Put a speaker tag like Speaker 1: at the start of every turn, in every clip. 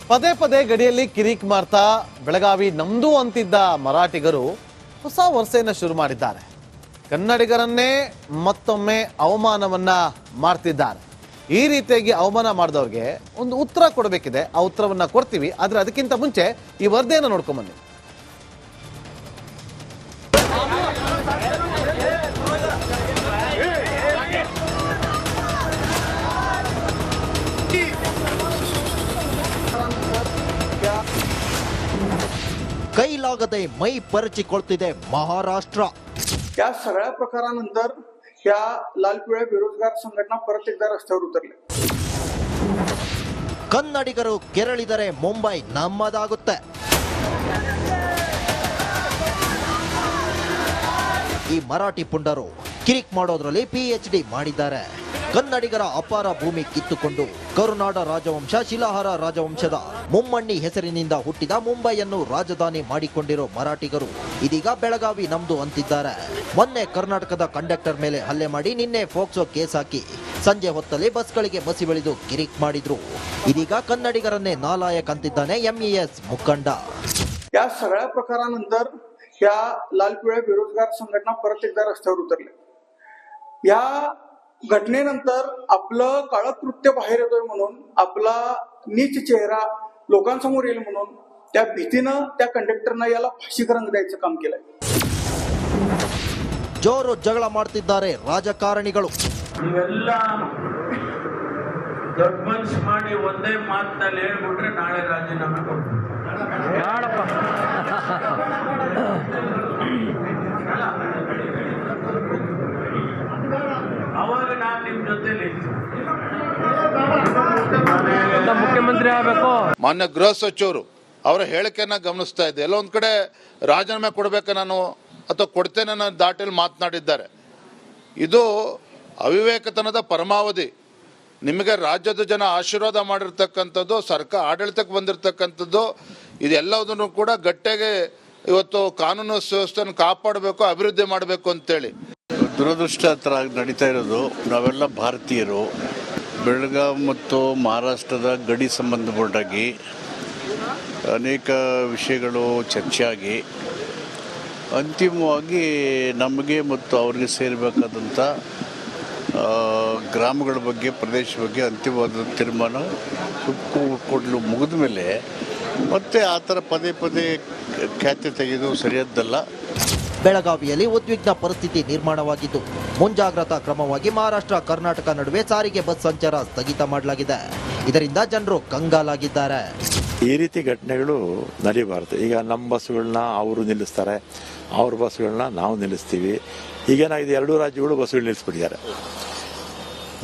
Speaker 1: ಪದೇ ಪದೇ ಗಡಿಯಲ್ಲಿ ಕಿರಿಕ್ ಮಾಡ್ತಾ ಬೆಳಗಾವಿ ನಮ್ದು ಅಂತಿದ್ದ ಮರಾಠಿಗರು ಹೊಸ ವರಸೆಯನ್ನು ಶುರು ಮಾಡಿದ್ದಾರೆ. ಕನ್ನಡಿಗರನ್ನೇ ಮತ್ತೊಮ್ಮೆ ಅವಮಾನವನ್ನ ಮಾಡ್ತಿದ್ದಾರೆ. ಈ ರೀತಿಯಾಗಿ ಅವಮಾನ ಮಾಡಿದವ್ರಿಗೆ ಒಂದು ಉತ್ತರ ಕೊಡಬೇಕಿದೆ. ಆ ಉತ್ತರವನ್ನ ಕೊಡ್ತೀವಿ. ಆದ್ರೆ ಅದಕ್ಕಿಂತ ಮುಂಚೆ ಈ ವರದಿಯನ್ನು ನೋಡ್ಕೊಂಬನ್ನಿ.
Speaker 2: कैलागदे मै परचिಕೊಳ್ತಿದೆ महाराष्ट्र.
Speaker 3: या सगळ्या प्रकारानंतर या लाल पिवळ्या बेरोजगार संघटना परत एकदा रस्त्यावर उतरले.
Speaker 2: ಕನ್ನಡಿಗರು ಕೆರಳಿದರೆ ಮುಂಬೈ ನಮ್ಮದಾಗುತ್ತೆ. ಈ ಮರಾಠಿ ಪುಂಡರು ಕಿರಿಕ್ ಮಾಡೋದ್ರಲ್ಲಿ PhD ಮಾಡಿದ್ದಾರೆ. ಕನ್ನಡಿಗರ ಅಪಾರ ಭೂಮಿ ಕಿತ್ತುಕೊಂಡು ಕರುನಾಡ ರಾಜವಂಶ ಶಿಲಾಹಾರ ರಾಜವಂಶದ ಮುಮ್ಮಣ್ಣಿ ಹೆಸರಿನಿಂದ ಹುಟ್ಟಿದ ಮುಂಬೈಯನ್ನು ರಾಜಧಾನಿ ಮಾಡಿಕೊಂಡಿರೋ ಮರಾಠಿಗರು ಇದೀಗ ಬೆಳಗಾವಿ ನಮ್ದು ಅಂತಿದ್ದಾರೆ. ಮೊನ್ನೆ ಕರ್ನಾಟಕದ ಕಂಡಕ್ಟರ್ ಮೇಲೆ ಹಲ್ಲೆ ಮಾಡಿ ನಿನ್ನೆ ಫೋಕ್ಸೋ ಕೇಸ್ ಹಾಕಿ ಸಂಜೆ ಹೊತ್ತಲ್ಲಿ ಬಸ್ಗಳಿಗೆ ಮಸಿ ಬೆಳೆದು ಕಿರಿಕ್ ಮಾಡಿದ್ರು. ಇದೀಗ ಕನ್ನಡಿಗರನ್ನೇ ನಾಲಾಯಕ್ ಅಂತಿದ್ದಾನೆ MES ಮುಖಂಡ.
Speaker 3: या सगळ्या प्रकारानंतर या लाल पिवळ्या बेरोजगार संघटना परत एकदा रस्त्यावर उतरले. या घटनेनंतर आपलं काळं कृत्य बाहेर येतोय म्हणून आपला नीच चेहरा लोकांसमोर येईल म्हणून त्या भीतीनं त्या कंडक्टरनं याला फाशी रंग द्यायचं काम केलंय.
Speaker 2: ಜೋರು ಜಗಳ ಮಾಡ್ತಿದ್ದಾರೆ ರಾಜಕಾರಣಿಗಳು.
Speaker 4: ನೀವೆಲ್ಲ ದೊಡ್ಡ ಮನ್ಸು ಮಾಡಿ ಒಂದೇ ಮಾತಿನಲ್ಲಿ ಹೇಳ್ಬಿಟ್ರೆ ನಾಳೆ ರಾಜೀನಾಮೆ ಕೊಡ್ತೀನಿ. ಅವಾಗ ನಾನು ನಿಮ್ ಜೊತೆಲಿ
Speaker 5: ಮುಖ್ಯಮಂತ್ರಿ ಆಗಬೇಕು.
Speaker 6: ಮಾನ್ಯ ಗೃಹ ಸಚಿವರು ಅವರ ಹೇಳಿಕೆಯನ್ನ ಗಮನಿಸ್ತಾ ಇದ್ದೆ. ಎಲ್ಲ ಒಂದ್ ಕಡೆ ರಾಜೀನಾಮೆ ಕೊಡಬೇಕ ನಾನು ಅಥವಾ ಕೊಡ್ತೇನೆ ಅನ್ನೋ ದಾಟಿಯಲ್ಲಿ ಮಾತನಾಡಿದ್ದಾರೆ. ಇದು ಅವಿವೇಕತನದ ಪರಮಾವಧಿ. ನಿಮಗೆ ರಾಜ್ಯದ ಜನ ಆಶೀರ್ವಾದ ಮಾಡಿರ್ತಕ್ಕಂಥದ್ದು, ಸರ್ಕಾರ ಆಡಳಿತಕ್ಕೆ ಬಂದಿರತಕ್ಕಂಥದ್ದು, ಇದೆಲ್ಲದನ್ನು ಕೂಡ ಗಟ್ಟಿಗೆ ಇವತ್ತು ಕಾನೂನು ವ್ಯವಸ್ಥೆಯನ್ನು ಕಾಪಾಡಬೇಕು, ಅಭಿವೃದ್ಧಿ ಮಾಡಬೇಕು ಅಂತೇಳಿ.
Speaker 7: ದುರದೃಷ್ಟ ನಡೀತಾ ಇರೋದು, ನಾವೆಲ್ಲ ಭಾರತೀಯರು ಬೆಳಗಾವಿ ಮತ್ತು ಮಹಾರಾಷ್ಟ್ರದ ಗಡಿ ಸಂಬಂಧಪಟ್ಟಾಗಿ ಅನೇಕ ವಿಷಯಗಳು ಚರ್ಚೆಯಾಗಿ ಅಂತಿಮವಾಗಿ ನಮಗೆ ಮತ್ತು ಅವರಿಗೆ ಸೇರಬೇಕಾದಂಥ ಗ್ರಾಮಗಳ ಬಗ್ಗೆ, ಪ್ರದೇಶ ಬಗ್ಗೆ ಅಂತಿಮವಾದ ತೀರ್ಮಾನ ಕೊಡಲು ಮುಗಿದ ಮೇಲೆ ಮತ್ತೆ ಆ ಥರ ಪದೇ ಪದೇ ಖ್ಯಾತೆ ತೆಗೆದು ಸರಿಯದ್ದಲ್ಲ.
Speaker 2: ಬೆಳಗಾವಿಯಲ್ಲಿ ಉದ್ವಿಗ್ನ ಪರಿಸ್ಥಿತಿ ನಿರ್ಮಾಣವಾಗಿದ್ದು ಮುಂಜಾಗ್ರತಾ ಕ್ರಮವಾಗಿ ಮಹಾರಾಷ್ಟ್ರ ಕರ್ನಾಟಕ ನಡುವೆ ಸಾರಿಗೆ ಬಸ್ ಸಂಚಾರ ಸ್ಥಗಿತ ಮಾಡಲಾಗಿದೆ. ಇದರಿಂದ ಜನರು ಕಂಗಾಲಾಗಿದ್ದಾರೆ.
Speaker 8: ಈ ರೀತಿ ಘಟನೆಗಳು ನಡೀಬಾರ್ದು. ಈಗ ನಮ್ಮ ಬಸ್ಗಳನ್ನ ಅವರು ನಿಲ್ಲಿಸ್ತಾರೆ, ಅವ್ರ ಬಸ್ಗಳನ್ನ ನಾವು ನಿಲ್ಲಿಸ್ತೀವಿ. ಈಗೇನಾಗಿದೆ, ಎರಡೂ ರಾಜ್ಯಗಳು ಬಸ್ಗಳು ನಿಲ್ಲಿಸ್ಬಿಟ್ಟಿದ್ದಾರೆ.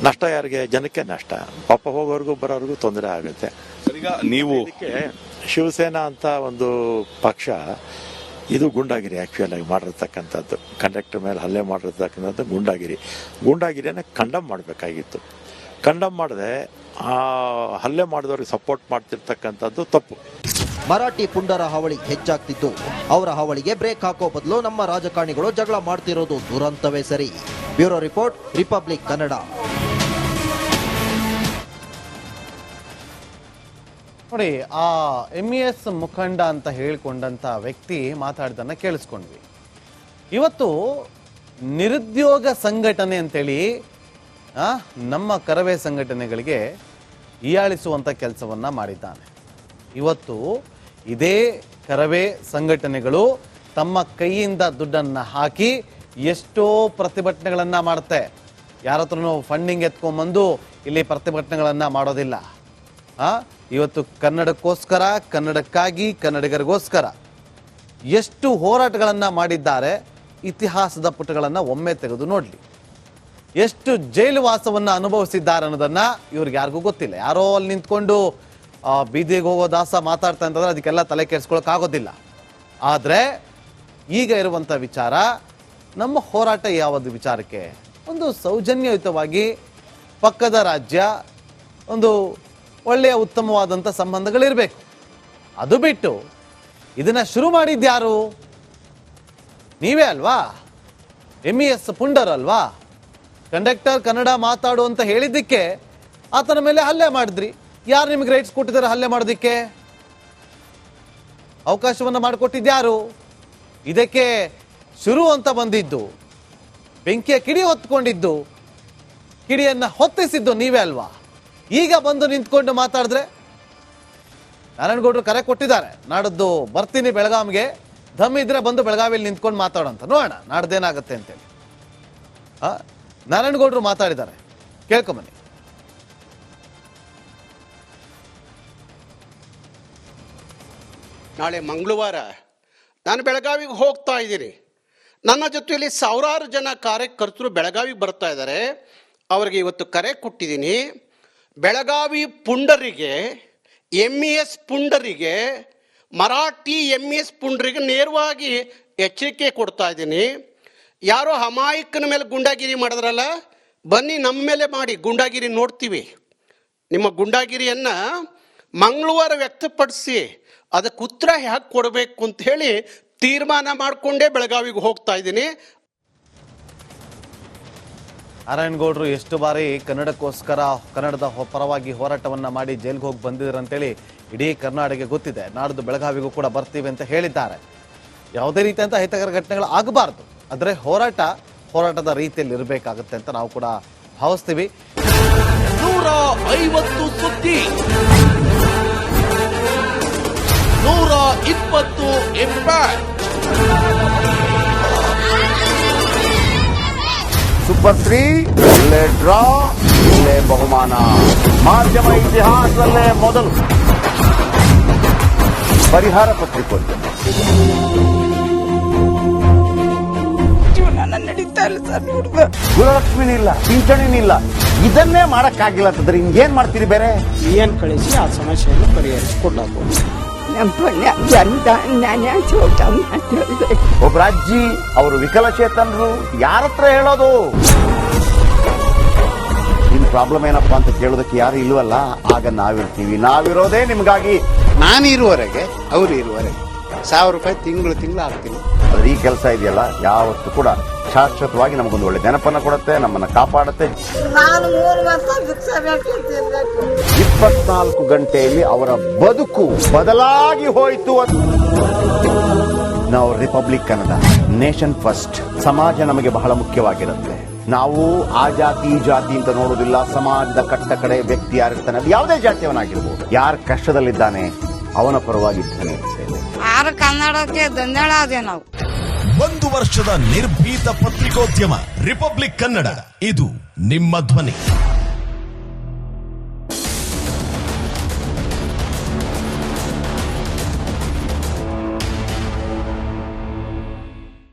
Speaker 8: ನಷ್ಟ ಯಾರಿಗೆ? ಜನಕ್ಕೆ ನಷ್ಟ. ಪಾಪ ಹೋಗೋರ್ಗೂ ಬರೋರ್ಗೂ ತೊಂದರೆ ಆಗುತ್ತೆ.
Speaker 7: ಈಗ ನೀವು
Speaker 8: ಶಿವಸೇನಾ ಅಂತ ಒಂದು ಪಕ್ಷ, ಇದು ಗುಂಡಾಗಿರಿ ಆಕ್ಚುಯಲ್ ಆಗಿ ಮಾಡಿರ್ತಕ್ಕಂಥದ್ದು. ಕಂಡಕ್ಟರ್ ಮೇಲೆ ಹಲ್ಲೆ ಮಾಡಿರ್ತಕ್ಕಂಥದ್ದು ಗೂಂಡಾಗಿರಿಯನ್ನು ಕಂಡಮ್ ಮಾಡಬೇಕಾಗಿತ್ತು. ಕಂಡಮ್ ಮಾಡದೆ ಆ ಹಲ್ಲೆ ಮಾಡಿದವ್ರಿಗೆ ಸಪೋರ್ಟ್ ಮಾಡ್ತಿರ್ತಕ್ಕಂಥದ್ದು ತಪ್ಪು.
Speaker 2: ಮರಾಠಿ ಪುಂಡರ ಹಾವಳಿ ಹೆಚ್ಚಾಗ್ತಿದ್ದು ಅವರ ಹಾವಳಿಗೆ ಬ್ರೇಕ್ ಹಾಕೋ ಬದಲು ನಮ್ಮ ರಾಜಕಾರಣಿಗಳು ಜಗಳ ಮಾಡ್ತಿರೋದು ದುರಂತವೇ ಸರಿ. Bureau report, republic Kannada.
Speaker 1: ನೋಡಿ, ಆ MES ಮುಖಂಡ ಅಂತ ಹೇಳಿಕೊಂಡಂತ ವ್ಯಕ್ತಿ ಮಾತಾಡಿದನ್ನ ಕೇಳಿಸ್ಕೊಂಡ್ವಿ. ಇವತ್ತು ನಿರುದ್ಯೋಗ ಸಂಘಟನೆ ಅಂತೇಳಿ ನಮ್ಮ ಕರವೇ ಸಂಘಟನೆಗಳಿಗೆ ಹೀಯಾಳಿಸುವಂಥ ಕೆಲಸವನ್ನ ಮಾಡಿದ್ದಾನೆ. ಇವತ್ತು ಇದೇ ಕರವೇ ಸಂಘಟನೆಗಳು ತಮ್ಮ ಕೈಯಿಂದ ದುಡ್ಡನ್ನು ಹಾಕಿ ಎಷ್ಟೋ ಪ್ರತಿಭಟನೆಗಳನ್ನ ಮಾಡುತ್ತೆ. ಯಾರ ಹತ್ರನೂ ಫಂಡಿಂಗ್ ಎತ್ಕೊಂಡ್ಬಂದು ಇಲ್ಲಿ ಪ್ರತಿಭಟನೆಗಳನ್ನ ಮಾಡೋದಿಲ್ಲ. ಇವತ್ತು ಕನ್ನಡಕ್ಕೋಸ್ಕರ, ಕನ್ನಡಕ್ಕಾಗಿ, ಕನ್ನಡಿಗರಿಗೋಸ್ಕರ ಎಷ್ಟು ಹೋರಾಟಗಳನ್ನು ಮಾಡಿದ್ದಾರೆ. ಇತಿಹಾಸದ ಪುಟಗಳನ್ನು ಒಮ್ಮೆ ತೆಗೆದು ನೋಡಲಿ. ಎಷ್ಟು ಜೈಲು ವಾಸವನ್ನು ಅನುಭವಿಸಿದ್ದಾರೆ ಅನ್ನೋದನ್ನ ಇವ್ರಿಗೆ ಯಾರಿಗೂ ಗೊತ್ತಿಲ್ಲ. ಯಾರೋ ಅಲ್ಲಿ ನಿಂತ್ಕೊಂಡು ಬೀದಿಗೆ ಹೋಗೋ ದಾಸ ಮಾತಾಡ್ತಾ ಅಂತಂದ್ರೆ ಅದಕ್ಕೆಲ್ಲ ತಲೆ ಕೆಡಿಸ್ಕೊಳಕ್ಕಾಗೋದಿಲ್ಲ. ಆದರೆ ಈಗ ಇರುವಂಥ ವಿಚಾರ, ನಮ್ಮ ಹೋರಾಟ ಯಾವುದು ವಿಚಾರಕ್ಕೆ ಒಂದು ಸೌಜನ್ಯಯುತವಾಗಿ ಪಕ್ಕದ ರಾಜ್ಯ ಒಂದು ಒಳ್ಳೆಯ ಉತ್ತಮವಾದಂಥ ಸಂಬಂಧಗಳಿರಬೇಕು. ಅದು ಬಿಟ್ಟು ಇದನ್ನ ಶುರು ಮಾಡಿದ್ಯಾರು? ನೀವೇ ಅಲ್ವಾ? MES ಪುಂಡರ್ ಅಲ್ವಾ? ಕಂಡಕ್ಟರ್ ಕನ್ನಡ ಮಾತಾಡು ಅಂತ ಹೇಳಿದ್ದಕ್ಕೆ ಆತನ ಮೇಲೆ ಹಲ್ಲೆ ಮಾಡಿದ್ರಿ. ಯಾರು ನಿಮ್ಗೆ ರೈಟ್ಸ್ ಕೊಟ್ಟಿದ್ದಾರೆ ಹಲ್ಲೆ ಮಾಡೋದಿಕ್ಕೆ? ಅವಕಾಶವನ್ನು ಮಾಡಿಕೊಟ್ಟಿದ್ಯಾರು? ಇದಕ್ಕೆ ಶುರು ಅಂತ ಬಂದಿದ್ದು, ಬೆಂಕಿಯ ಕಿಡಿ ಹೊತ್ಕೊಂಡಿದ್ದು, ಕಿಡಿಯನ್ನ ಹೊತ್ತಿಸಿದ್ದು ನೀವೇ ಅಲ್ವಾ? ಈಗ ಬಂದು ನಿಂತ್ಕೊಂಡು ಮಾತಾಡಿದ್ರೆ, ನಾರಾಯಣಗೌಡರು ಕರೆ ಕೊಟ್ಟಿದ್ದಾರೆ, ನಾಡದ್ದು ಬರ್ತೀನಿ ಬೆಳಗಾವಿಗೆ, ದಮ್ ಇದ್ರೆ ಬಂದು ಬೆಳಗಾವಿಯಲ್ಲಿ ನಿಂತ್ಕೊಂಡು ಮಾತಾಡೋಂತ, ನೋಡೋಣ ನಾಡ್ದೇನಾಗುತ್ತೆ ಅಂತೇಳಿ. ನಾರಾಯಣಗೌಡರು ಮಾತಾಡಿದ್ದಾರೆ, ಕೇಳ್ಕೊಂಬನ್ನಿ.
Speaker 9: ನಾಳೆ ಮಂಗಳವಾರ ನಾನು ಬೆಳಗಾವಿಗೆ ಹೋಗ್ತಾ ಇದ್ದೀನಿ. ನನ್ನ ಜೊತೆಯಲ್ಲಿ ಸಾವಿರಾರು ಜನ ಕಾರ್ಯಕರ್ತರು ಬೆಳಗಾವಿಗೆ ಬರ್ತಾ ಇದ್ದಾರೆ. ಅವರಿಗೆ ಇವತ್ತು ಕರೆ ಕೊಟ್ಟಿದ್ದೀನಿ. ಬೆಳಗಾವಿ ಪುಂಡರಿಗೆ, MES ಪುಂಡರಿಗೆ, ಮರಾಠಿ MES ಪುಂಡರಿಗೆ ನೇರವಾಗಿ ಎಚ್ಚರಿಕೆ ಕೊಡ್ತಾ ಇದ್ದೀನಿ. ಯಾರೋ ಅಮಾಯಕನ ಮೇಲೆ ಗುಂಡಾಗಿರಿ ಮಾಡಿದ್ರಲ್ಲ, ಬನ್ನಿ ನಮ್ಮ ಮೇಲೆ ಮಾಡಿ ಗುಂಡಾಗಿರಿ ನೋಡ್ತೀವಿ. ನಿಮ್ಮ ಗುಂಡಾಗಿರಿಯನ್ನು ಮಂಗಳವಾರ ವ್ಯಕ್ತಪಡಿಸಿ ಅದಕ್ಕೆ ಉತ್ತರ ಹೇಗೆ ಕೊಡಬೇಕು ಅಂತ ಹೇಳಿ ತೀರ್ಮಾನ ಮಾಡಿಕೊಂಡೇ ಬೆಳಗಾವಿಗೆ ಹೋಗ್ತಾ ಇದ್ದೀನಿ.
Speaker 1: ನಾರಾಯಣಗೌಡರು ಎಷ್ಟು ಬಾರಿ ಕನ್ನಡಕ್ಕೋಸ್ಕರ, ಕನ್ನಡದ ಪರವಾಗಿ ಹೋರಾಟವನ್ನ ಮಾಡಿ ಜೈಲ್ಗೆ ಹೋಗಿ ಬಂದಿದ್ರಂತೇಳಿ ಇಡೀ ಕರ್ನಾಟಕ ಗೊತ್ತಿದೆ. ನಾಡ್ದು ಬೆಳಗಾವಿಗೂ ಕೂಡ ಬರ್ತೀವಿ ಅಂತ ಹೇಳಿದ್ದಾರೆ. ಯಾವುದೇ ರೀತಿಯಂತ ಅಹಿತಕರ ಘಟನೆಗಳು ಆಗಬಾರ್ದು, ಆದರೆ ಹೋರಾಟದ ರೀತಿಯಲ್ಲಿ ಇರಬೇಕಾಗುತ್ತೆ ಅಂತ ನಾವು ಕೂಡ ಭಾವಿಸ್ತೀವಿ.
Speaker 10: 150 ಸುದ್ದಿ, 120 ಇಂಪ್ಯಾಕ್ಟ್.
Speaker 11: ಸೂಪರ್ 3 ಇಲ್ಲೇ ಡ್ರಾ, ಇಲ್ಲೇ ಬಹುಮಾನ. ಮಾಧ್ಯಮ ಇತಿಹಾಸದಲ್ಲೇ ಮೊದಲು ಪರಿಹಾರ ಪತ್ರಿಕೋದ್ಯಮ.
Speaker 12: ಜೀವನ ನಡೀತಾ ಇಲ್ಲ ಸರ್.
Speaker 11: ಗುಣಲಕ್ಷ್ಮಿನಿಲ್ಲ, ಪಿಂಚಣಿನಿಲ್ಲ, ಇದನ್ನೇ ಮಾಡಕ್ಕಾಗಿಲ್ಲ ಅಂತಂದ್ರೆ ಇನ್ನೇನ್ ಮಾಡ್ತೀರಿ ಬೇರೆ?
Speaker 9: ಏನ್ ಕಳಿಸಿ ಆ ಸಮಸ್ಯೆಯನ್ನು ಪರಿಹರಿಸಿಕೊಡ್ಲಾಗ್ಬೋದು.
Speaker 11: ಒಬ್ಬ ಅಜ್ಜಿ, ಅವರು ವಿಕಲಚೇತನರು, ಯಾರ ಹತ್ರ ಹೇಳೋದು? ನಿಮ್ ಪ್ರಾಬ್ಲಮ್ ಏನಪ್ಪಾ ಅಂತ ಕೇಳೋದಕ್ಕೆ ಯಾರು ಇಲ್ವಲ್ಲ, ಆಗ ನಾವಿರ್ತೀವಿ. ನಾವಿರೋದೇ ನಿಮ್ಗಾಗಿ.
Speaker 7: ನಾನು ಇರುವವರೆಗೆ, ಅವರು ಇರುವವರೆಗೆ 1000 ರೂಪಾಯಿ ತಿಂಗಳು ಹಾಕ್ತೀನಿ.
Speaker 11: ಆದ್ರೆ ಈ ಕೆಲಸ ಇದೆಯಲ್ಲ, ಯಾವತ್ತೂ ಕೂಡ ಶಾಶ್ವತವಾಗಿ ನಮಗೊಂದು ಒಳ್ಳೆ ನೆನಪನ್ನ ಕೊಡುತ್ತೆ, ನಮ್ಮನ್ನ ಕಾಪಾಡುತ್ತೆ. 24 ಗಂಟೆಯಲ್ಲಿ ಅವರ ಬದುಕು ಬದಲಾಗಿ ಹೋಯಿತು. ನಾವು ರಿಪಬ್ಲಿಕ್ ಕನ್ನಡ, ನೇಷನ್ ಫಸ್ಟ್. ಸಮಾಜ ನಮಗೆ ಬಹಳ ಮುಖ್ಯವಾಗಿರುತ್ತೆ. ನಾವು ಆ ಜಾತಿ ಈ ಜಾತಿ ಅಂತ ನೋಡೋದಿಲ್ಲ. ಸಮಾಜದ ಕಟ್ಟ ಕಡೆ ವ್ಯಕ್ತಿ ಯಾರಿರ್ತಾನೆ, ಅದು ಯಾವುದೇ ಜಾತಿಯವನಾಗಿರ್ಬೋದು, ಯಾರ ಕಷ್ಟದಲ್ಲಿದ್ದಾನೆ ಅವನ ಪರವಾಗಿದ್ದಾನೆ.
Speaker 12: ಕನ್ನಡಕ್ಕೆ ಧನ್ಯವಾದ. ನಾವು
Speaker 10: 1 ವರ್ಷದ ನಿರ್ಭೀತ ಪತ್ರಿಕೋದ್ಯಮ ರಿಪಬ್ಲಿಕ್ ಕನ್ನಡ. ಇದು ನಿಮ್ಮ ಧ್ವನಿ.